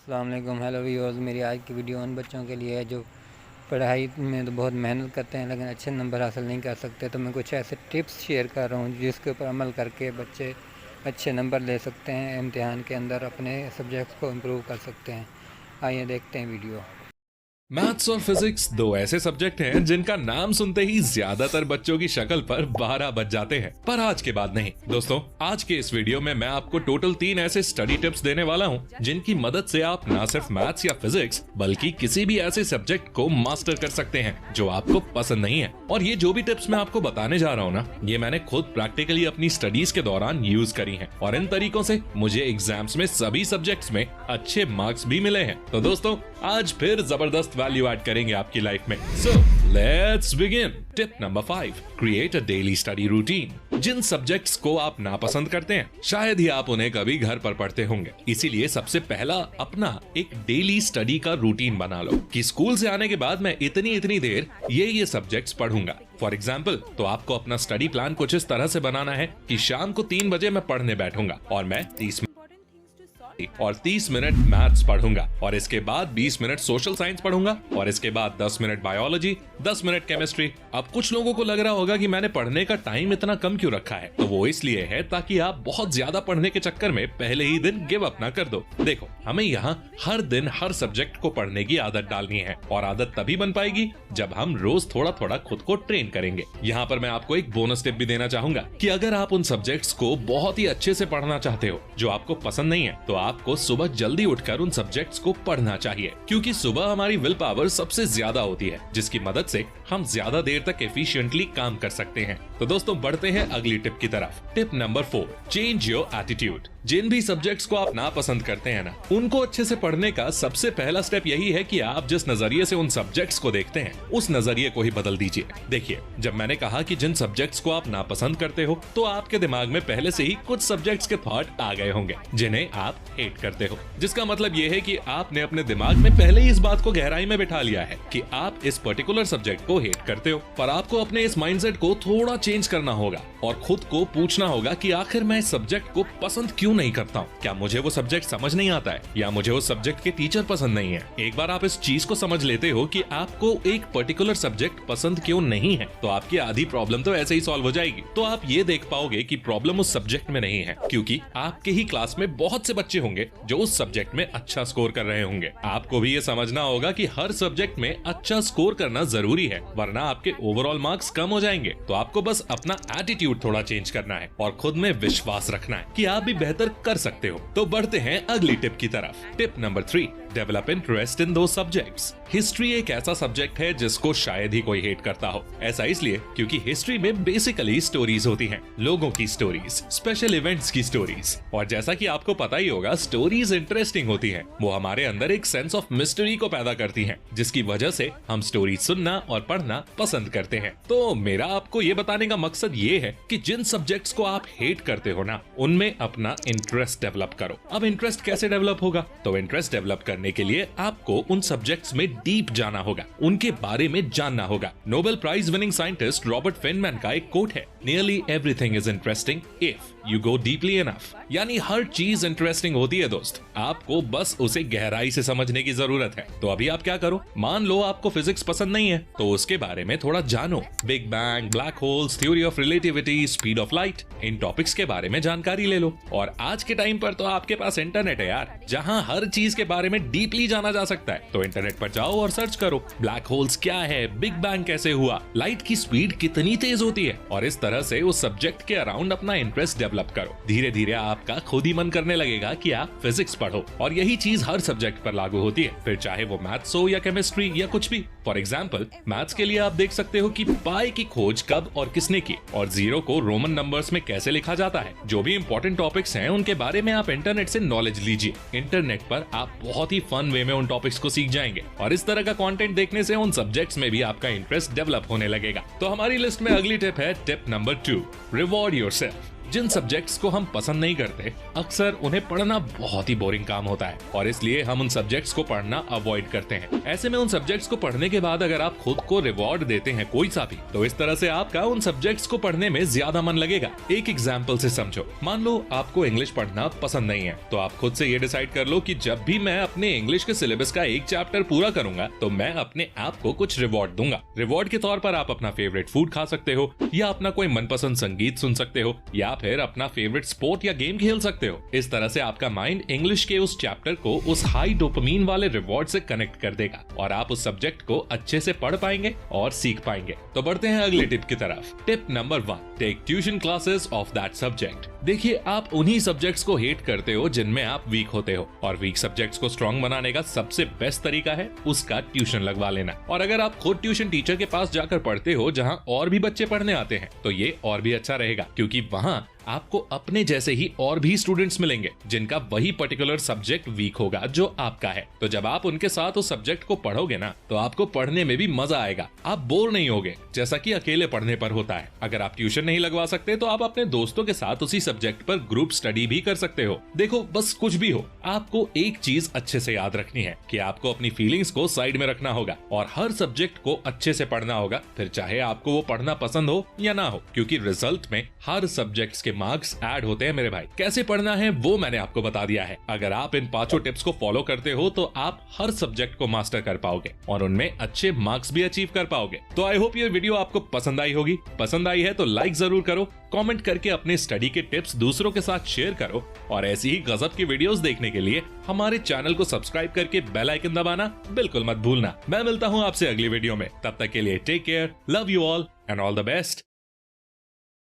अस्सलाम वालेकुम। Hello viewers, मेरी आज की वीडियो उन बच्चों के लिए है जो पढ़ाई में तो बहुत मेहनत करते हैं लेकिन अच्छे नंबर हासिल नहीं कर सकते। तो मैं कुछ ऐसे टिप्स शेयर कर रहा हूँ जिसके ऊपर अमल करके बच्चे अच्छे नंबर ले सकते हैं, इम्तिहान के अंदर अपने सब्जेक्ट्स को इम्प्रूव कर सकते हैं। आइए देखते हैं वीडियो। मैथ्स और फिजिक्स दो ऐसे सब्जेक्ट हैं जिनका नाम सुनते ही ज्यादातर बच्चों की शक्ल पर 12 बज जाते हैं, पर आज के बाद नहीं। दोस्तों, आज के इस वीडियो में मैं आपको टोटल 3 ऐसे स्टडी टिप्स देने वाला हूं जिनकी मदद से आप न सिर्फ मैथ्स या फिजिक्स बल्कि किसी भी ऐसे सब्जेक्ट को मास्टर कर सकते हैं जो आपको पसंद नहीं है। और ये जो भी टिप्स मैं आपको बताने जा रहा हूँ ना, ये मैंने खुद प्रैक्टिकली अपनी स्टडीज के दौरान यूज करी है और इन तरीकों से मुझे एग्जाम्स में सभी सब्जेक्ट्स में अच्छे मार्क्स भी मिले हैं। तो दोस्तों, आज फिर जबरदस्त वैल्यू ऐड करेंगे आपकी लाइफ में। So let's begin. Tip number 5, create a daily study routine. जिन सब्जेक्ट्स को आप नापसंद करते हैं, शायद ही आप उन्हें कभी घर पर पढ़ते होंगे, इसीलिए सबसे पहला अपना एक डेली स्टडी का रूटीन बना लो कि स्कूल से आने के बाद मैं इतनी देर ये सब्जेक्ट्स पढ़ूंगा। फॉर एग्जाम्पल, तो आपको अपना स्टडी प्लान कुछ इस तरह से बनाना है कि शाम को 3 बजे मैं पढ़ने बैठूंगा और मैं 30 मिनट मैथ्स पढ़ूंगा और इसके बाद 20 मिनट सोशल साइंस पढ़ूंगा और इसके बाद 10 मिनट बायोलॉजी, 10 मिनट केमिस्ट्री। अब कुछ लोगों को लग रहा होगा कि मैंने पढ़ने का टाइम इतना कम क्यों रखा है, तो वो इसलिए है ताकि आप बहुत ज्यादा पढ़ने के चक्कर में पहले ही दिन गिव अप ना कर दो। देखो, हमें यहाँ हर दिन हर सब्जेक्ट को पढ़ने की आदत डालनी है और आदत तभी बन पाएगी जब हम रोज थोड़ा थोड़ा खुद को ट्रेन करेंगे। यहाँ पर मैं आपको एक बोनस टिप भी देना चाहूंगा कि अगर आप उन सब्जेक्ट्स को बहुत ही अच्छे से पढ़ना चाहते हो जो आपको पसंद नहीं है, तो आपको सुबह जल्दी उठकर उन सब्जेक्ट्स को पढ़ना चाहिए, क्योंकि सुबह हमारी विल पावर सबसे ज्यादा होती है जिसकी मदद से हम ज्यादा देर तक एफिशिएंटली काम कर सकते हैं। तो दोस्तों, बढ़ते हैं अगली टिप की तरफ। Tip number 4, change your attitude. जिन भी सब्जेक्ट्स को आप ना पसंद करते हैं ना, उनको अच्छे से पढ़ने का सबसे पहला स्टेप यही है कि आप जिस नजरिए से उन सब्जेक्ट्स को देखते हैं उस नजरिए को ही बदल दीजिए। देखिए, जब मैंने कहा कि जिन सब्जेक्ट्स को आप नापसंद करते हो, तो आपके दिमाग में पहले से ही कुछ सब्जेक्ट्स के थॉट आ गए होंगे जिन्हें आप हेट करते हो, जिसका मतलब ये है कि आपने अपने दिमाग में पहले ही इस बात को गहराई में बिठा लिया है कि आप इस पर्टिकुलर सब्जेक्ट को हेट करते हो। पर आपको अपने इस माइंडसेट को थोड़ा चेंज करना होगा और खुद को पूछना होगा कि आखिर मैं इस सब्जेक्ट को पसंद क्यों नहीं करता हूँ। क्या मुझे वो सब्जेक्ट समझ नहीं आता है या मुझे उस सब्जेक्ट के टीचर पसंद नहीं है? एक बार आप इस चीज को समझ लेते हो कि आपको एक पर्टिकुलर सब्जेक्ट पसंद क्यों नहीं है, तो आपकी आधी प्रॉब्लम तो ऐसे ही सॉल्व हो जाएगी। तो आप ये देख पाओगे कि प्रॉब्लम उस सब्जेक्ट में नहीं है, क्योंकि आपके ही क्लास में बहुत से बच्चे होंगे जो उस सब्जेक्ट में अच्छा स्कोर कर रहे होंगे। आपको भी ये समझना होगा कि हर सब्जेक्ट में अच्छा स्कोर करना जरूरी है, वरना आपके ओवरऑल मार्क्स कम हो जाएंगे। तो आपको बस अपना एटीट्यूड थोड़ा चेंज करना है और खुद में विश्वास रखना है कि आप भी बेहतर कर सकते हो। तो बढ़ते हैं अगली टिप की तरफ। Tip number 3, develop interest in दो सब्जेक्ट्स। हिस्ट्री एक ऐसा सब्जेक्ट है जिसको शायद ही कोई हेट करता हो। ऐसा इसलिए क्योंकि हिस्ट्री में बेसिकली स्टोरीज होती हैं, लोगों की स्टोरीज, स्पेशल इवेंट्स की स्टोरीज। और जैसा कि आपको पता ही होगा, स्टोरीज इंटरेस्टिंग होती हैं। वो हमारे अंदर एक सेंस ऑफ मिस्ट्री को पैदा करती हैं, जिसकी वजह से हम स्टोरी सुनना और पढ़ना पसंद करते हैं। तो मेरा आपको ये बताने का मकसद ये है कि जिन सब्जेक्ट्स को आप हेट करते हो ना, उनमें अपना इंटरेस्ट डेवलप करो। अब इंटरेस्ट कैसे डेवलप होगा? तो इंटरेस्ट डेवलप करने के लिए आपको उन सब्जेक्ट्स में डीप जाना होगा, उनके बारे में जानना होगा। Nobel prize winning scientist Robert Feynman का एक कोट है, nearly everything is interesting if you go deeply enough. यानी हर चीज इंटरेस्टिंग होती है दोस्त, आपको बस उसे गहराई से समझने की जरूरत है। तो अभी आप क्या करो, मान लो आपको फिजिक्स पसंद नहीं है, तो उसके बारे में थोड़ा जानो। Big bang, black holes, theory of relativity, speed of light, in topics के बारे में जानकारी ले लो। और आज के टाइम पर तो आपके पास इंटरनेट है यार, जहां हर चीज के बारे में डीपली जाना जा सकता है। तो इंटरनेट पर जाओ और सर्च करो, ब्लैक होल्स क्या है, बिग बैंग कैसे हुआ, लाइट की स्पीड कितनी तेज होती है, और इस तरह से उस सब्जेक्ट के अराउंड अपना इंटरेस्ट डेवलप करो। धीरे धीरे आपका खुद ही मन करने लगेगा कि आप फिजिक्स पढ़ो। और यही चीज हर सब्जेक्ट पर लागू होती है, फिर चाहे वो मैथ्स हो या केमिस्ट्री या कुछ भी। फॉर एग्जाम्पल, मैथ्स के लिए आप देख सकते हो कि पाई की खोज कब और किसने की, और जीरो को रोमन नंबर्स में कैसे लिखा जाता है। जो भी इंपॉर्टेंट टॉपिक्स हैं उनके बारे में आप इंटरनेट से नॉलेज लीजिए। इंटरनेट पर आप बहुत ही फन वे में उन टॉपिक्स को सीख जाएंगे और इस तरह का कंटेंट देखने से उन सब्जेक्ट्स में भी आपका इंटरेस्ट डेवलप होने लगेगा। तो हमारी लिस्ट में अगली टिप है टिप नंबर 2, रिवॉर्ड योरसेल्फ। जिन सब्जेक्ट्स को हम पसंद नहीं करते अक्सर उन्हें पढ़ना बहुत ही बोरिंग काम होता है और इसलिए हम उन सब्जेक्ट्स को पढ़ना अवॉइड करते हैं। ऐसे में उन सब्जेक्ट्स को पढ़ने के बाद अगर आप खुद को रिवॉर्ड देते हैं कोई सा भी, तो इस तरह से आपका उन सब्जेक्ट्स को पढ़ने में ज्यादा मन लगेगा। एक एग्जाम्पल से समझो, मान लो आपको इंग्लिश पढ़ना पसंद नहीं है, तो आप खुद से ये डिसाइड कर लो कि जब भी मैं अपने इंग्लिश के सिलेबस का एक चैप्टर पूरा करूंगा तो मैं अपने आप को कुछ रिवॉर्ड दूंगा। रिवॉर्ड के तौर पर आप अपना फेवरेट फूड खा सकते हो, या अपना कोई मनपसंद संगीत सुन सकते हो, या फिर अपना फेवरेट स्पोर्ट या गेम खेल सकते हो। इस तरह से आपका माइंड इंग्लिश के उस चैप्टर को उस हाई डोपामिन वाले रिवॉर्ड से कनेक्ट कर देगा और आप उस सब्जेक्ट को अच्छे से पढ़ पाएंगे और सीख पाएंगे। तो बढ़ते हैं अगले टिप की तरफ। Tip number 1, take tuition classes of that subject. देखिए, आप उन्हीं सब्जेक्ट्स को हेट करते हो जिनमें आप वीक होते हो, और वीक सब्जेक्ट्स को स्ट्रॉन्ग बनाने का सबसे बेस्ट तरीका है उसका ट्यूशन लगवा लेना। और अगर आप खुद ट्यूशन टीचर के पास जाकर पढ़ते हो जहां और भी बच्चे पढ़ने आते हैं, तो ये और भी अच्छा रहेगा, क्योंकि वहां आपको अपने जैसे ही और भी स्टूडेंट्स मिलेंगे जिनका वही पर्टिकुलर सब्जेक्ट वीक होगा जो आपका है। तो जब आप उनके साथ उस सब्जेक्ट को पढ़ोगे ना, तो आपको पढ़ने में भी मजा आएगा, आप बोर नहीं होगे, जैसा कि अकेले पढ़ने पर होता है। अगर आप ट्यूशन नहीं लगवा सकते तो आप अपने दोस्तों के साथ उसी सब्जेक्ट पर ग्रुप स्टडी भी कर सकते हो। देखो, बस कुछ भी हो, आपको एक चीज अच्छे से याद रखनी है कि आपको अपनी फीलिंग्स को साइड में रखना होगा और हर सब्जेक्ट को अच्छे से पढ़ना होगा, फिर चाहे आपको वो पढ़ना पसंद हो या ना हो, क्योंकि रिजल्ट में हर सब्जेक्ट्स के मार्क्स ऐड होते हैं मेरे भाई। कैसे पढ़ना है वो मैंने आपको बता दिया है। अगर आप इन 5 टिप्स को फॉलो करते हो तो आप हर सब्जेक्ट को मास्टर कर पाओगे और उनमें अच्छे मार्क्स भी अचीव कर पाओगे। तो आई होप ये वीडियो आपको पसंद आई होगी। पसंद आई है तो लाइक जरूर करो, कमेंट करके अपने स्टडी के टिप्स दूसरों के साथ शेयर करो, और ऐसी ही गजब की वीडियोस देखने के लिए हमारे चैनल को सब्सक्राइब करके बेल आइकन दबाना बिल्कुल मत भूलना। मैं मिलता हूँ आपसे अगली वीडियो में, तब तक के लिए take care, love you all and all the best.